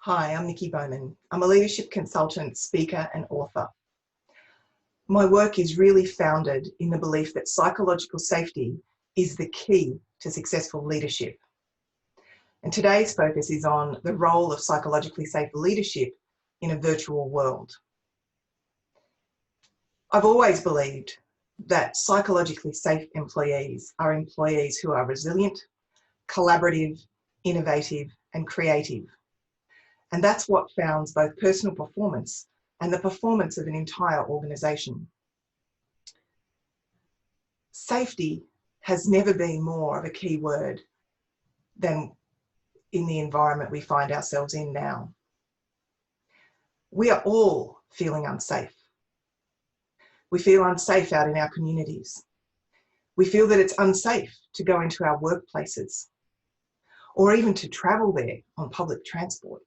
Hi, I'm Nikki Bowman. I'm a leadership consultant, speaker, and author. My work is really founded in the belief that psychological safety is the key to successful leadership. And today's focus is on the role of psychologically safe leadership in a virtual world. I've always believed that psychologically safe employees are employees who are resilient, collaborative, innovative, and creative. And that's what founds both personal performance and the performance of an entire organisation. Safety has never been more of a key word than in the environment we find ourselves in now. We are all feeling unsafe. We feel unsafe out in our communities. We feel that it's unsafe to go into our workplaces or even to travel there on public transport.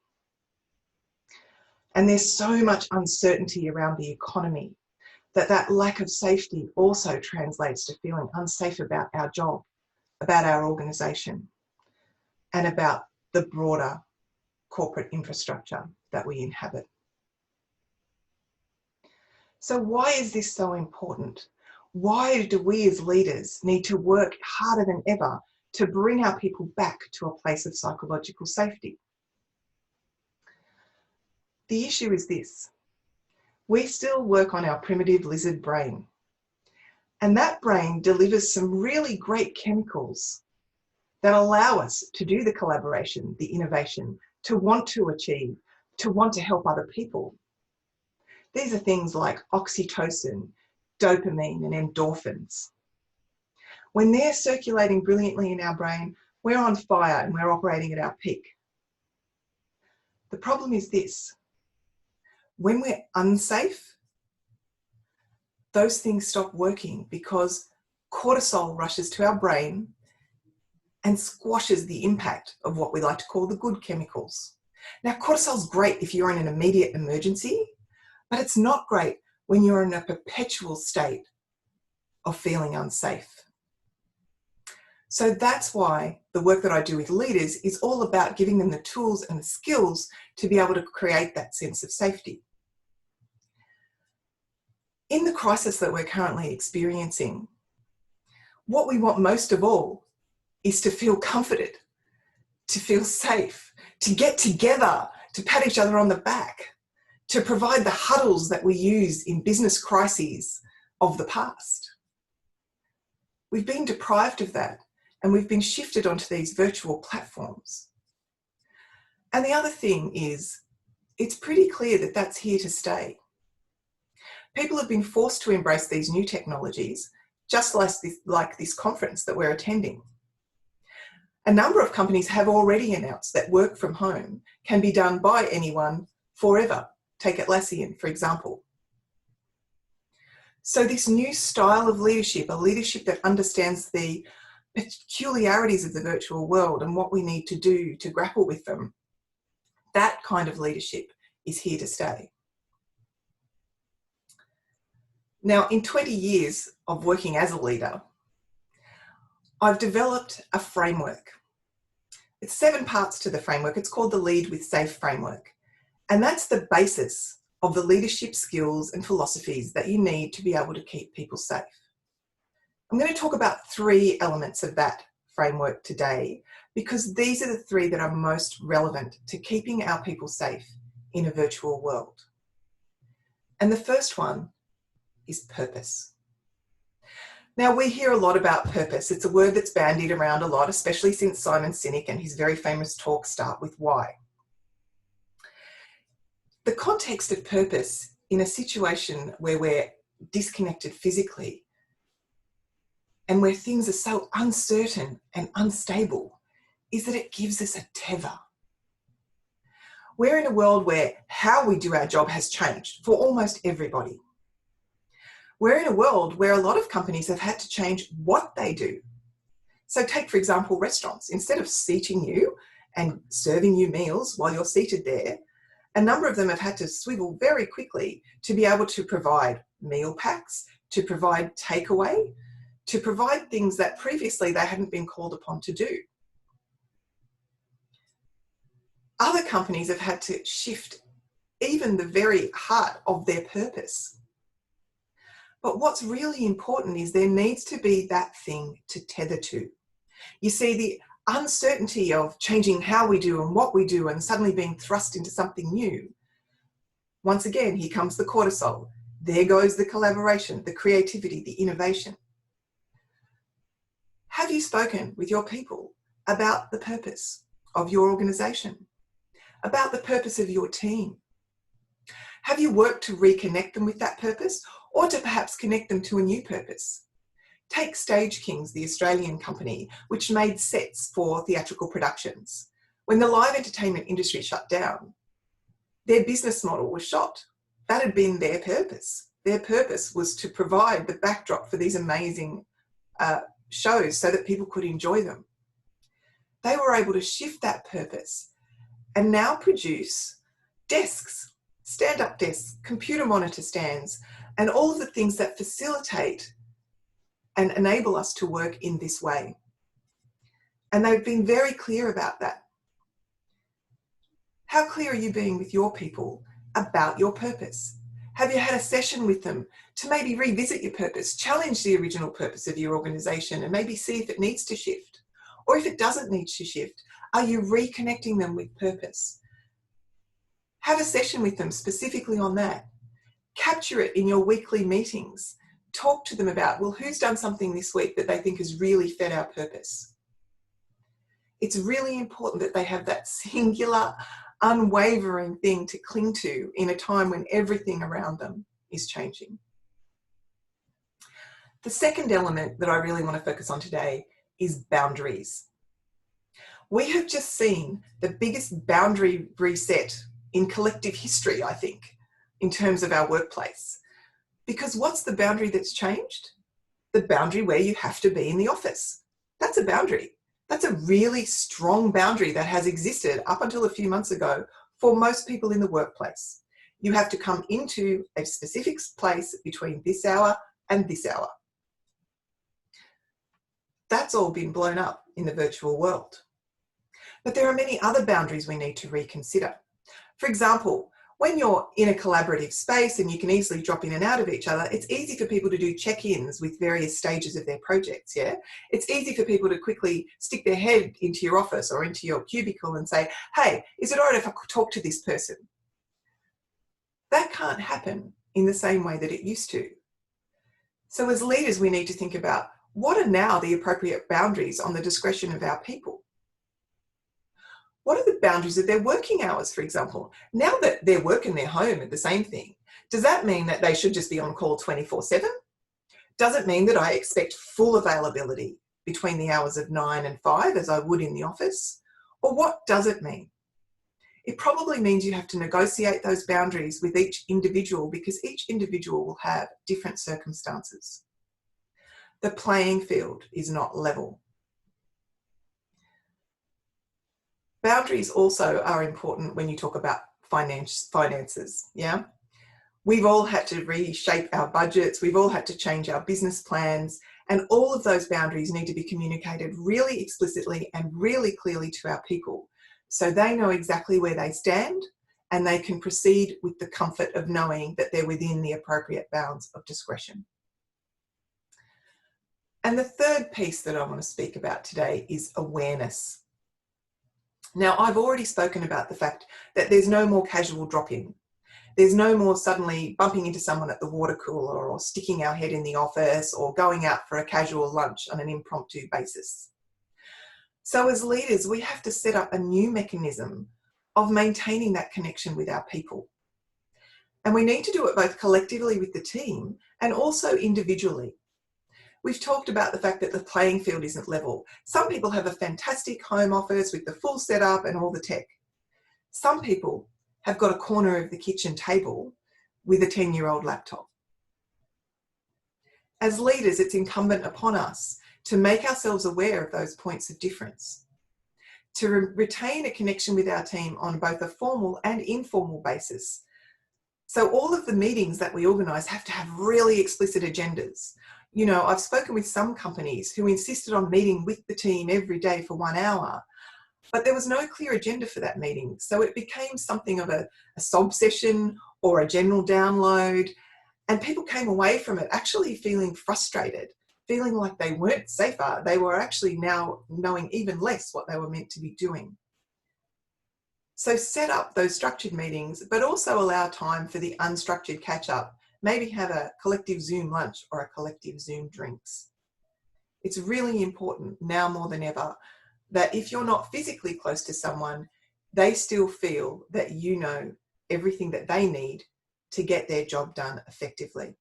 And there's so much uncertainty around the economy that lack of safety also translates to feeling unsafe about our job, about our organisation, and about the broader corporate infrastructure that we inhabit. So why is this so important? Why do we as leaders need to work harder than ever to bring our people back to a place of psychological safety? The issue is this: we still work on our primitive lizard brain, and that brain delivers some really great chemicals that allow us to do the collaboration, the innovation, to want to achieve, to want to help other people. These are things like oxytocin, dopamine, and endorphins. When they're circulating brilliantly in our brain, we're on fire and we're operating at our peak. The problem is this: when we're unsafe, those things stop working because cortisol rushes to our brain and squashes the impact of what we like to call the good chemicals. Now, cortisol's great if you're in an immediate emergency, but it's not great when you're in a perpetual state of feeling unsafe. So that's why the work that I do with leaders is all about giving them the tools and the skills to be able to create that sense of safety. In the crisis that we're currently experiencing, what we want most of all is to feel comforted, to feel safe, to get together, to pat each other on the back, to provide the huddles that we use in business crises of the past. We've been deprived of that, and we've been shifted onto these virtual platforms. And the other thing is, it's pretty clear that that's here to stay. People have been forced to embrace these new technologies, just like this conference that we're attending. A number of companies have already announced that work from home can be done by anyone forever. Take Atlassian, for example. So this new style of leadership, a leadership that understands the peculiarities of the virtual world and what we need to do to grapple with them, that kind of leadership is here to stay. Now, in 20 years of working as a leader, I've developed a framework. It's 7 parts to the framework. It's called the Lead with Safe framework. And that's the basis of the leadership skills and philosophies that you need to be able to keep people safe. I'm going to talk about 3 elements of that framework today, because these are the 3 that are most relevant to keeping our people safe in a virtual world. And the first one is purpose. Now, we hear a lot about purpose. It's a word that's bandied around a lot, especially since Simon Sinek and his very famous talk Start With Why. The context of purpose in a situation where we're disconnected physically and where things are so uncertain and unstable is that it gives us a tether. We're in a world where how we do our job has changed for almost everybody. We're in a world where a lot of companies have had to change what they do. So take, for example, restaurants. Instead of seating you and serving you meals while you're seated there, a number of them have had to swivel very quickly to be able to provide meal packs, to provide takeaway, to provide things that previously they hadn't been called upon to do. Other companies have had to shift even the very heart of their purpose. But what's really important is there needs to be that thing to tether to. You see, the uncertainty of changing how we do and what we do and suddenly being thrust into something new. Once again, here comes the cortisol. There goes the collaboration, the creativity, the innovation. Have you spoken with your people about the purpose of your organization? About the purpose of your team? Have you worked to reconnect them with that purpose, or to perhaps connect them to a new purpose? Take Stage Kings, the Australian company, which made sets for theatrical productions. When the live entertainment industry shut down, their business model was shot. That had been their purpose. Their purpose was to provide the backdrop for these amazing shows so that people could enjoy them. They were able to shift that purpose and now produce desks, stand-up desks, computer monitor stands, and all of the things that facilitate and enable us to work in this way. And they've been very clear about that. How clear are you being with your people about your purpose? Have you had a session with them to maybe revisit your purpose, challenge the original purpose of your organization, and maybe see if it needs to shift? Or if it doesn't need to shift, are you reconnecting them with purpose? Have a session with them specifically on that. Capture it in your weekly meetings. Talk to them about, well, who's done something this week that they think has really fed our purpose? It's really important that they have that singular, unwavering thing to cling to in a time when everything around them is changing. The second element that I really want to focus on today is boundaries. We have just seen the biggest boundary reset in collective history, I think, in terms of our workplace. Because what's the boundary that's changed? The boundary where you have to be in the office. That's a boundary. That's a really strong boundary that has existed up until a few months ago for most people in the workplace. You have to come into a specific place between this hour and this hour. That's all been blown up in the virtual world. But there are many other boundaries we need to reconsider. For example, when you're in a collaborative space and you can easily drop in and out of each other, it's easy for people to do check-ins with various stages of their projects, yeah? It's easy for people to quickly stick their head into your office or into your cubicle and say, hey, is it all right if I could talk to this person? That can't happen in the same way that it used to. So as leaders, we need to think about what are now the appropriate boundaries on the discretion of our people? What are the boundaries of their working hours, for example? Now that they're working their home at the same thing, does that mean that they should just be on call 24/7? Does it mean that I expect full availability between the hours of 9 and 5 as I would in the office? Or what does it mean? It probably means you have to negotiate those boundaries with each individual because each individual will have different circumstances. The playing field is not level. Boundaries also are important when you talk about finances, yeah? We've all had to reshape our budgets, we've all had to change our business plans, and all of those boundaries need to be communicated really explicitly and really clearly to our people so they know exactly where they stand and they can proceed with the comfort of knowing that they're within the appropriate bounds of discretion. And the third piece that I want to speak about today is awareness. Now, I've already spoken about the fact that there's no more casual drop-in. There's no more suddenly bumping into someone at the water cooler or sticking our head in the office or going out for a casual lunch on an impromptu basis. So as leaders, we have to set up a new mechanism of maintaining that connection with our people. And we need to do it both collectively with the team and also individually. We've talked about the fact that the playing field isn't level. Some people have a fantastic home office with the full setup and all the tech. Some people have got a corner of the kitchen table with a 10-year-old laptop. As leaders, it's incumbent upon us to make ourselves aware of those points of difference, to retain a connection with our team on both a formal and informal basis. So all of the meetings that we organise have to have really explicit agendas. You know, I've spoken with some companies who insisted on meeting with the team every day for 1 hour. But there was no clear agenda for that meeting. So it became something of a sob session or a general download. And people came away from it actually feeling frustrated, feeling like they weren't safer. They were actually now knowing even less what they were meant to be doing. So set up those structured meetings, but also allow time for the unstructured catch-up. Maybe have a collective Zoom lunch or a collective Zoom drinks. It's really important now more than ever that if you're not physically close to someone, they still feel that you know everything that they need to get their job done effectively.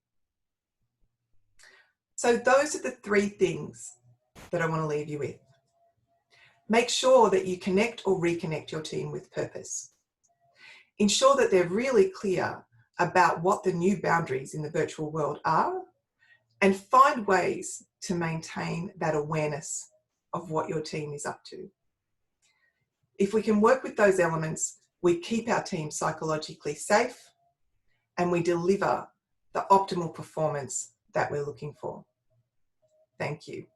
So those are the 3 things that I want to leave you with. Make sure that you connect or reconnect your team with purpose. Ensure that they're really clear about what the new boundaries in the virtual world are, and find ways to maintain that awareness of what your team is up to. If we can work with those elements, we keep our team psychologically safe and we deliver the optimal performance that we're looking for. Thank you.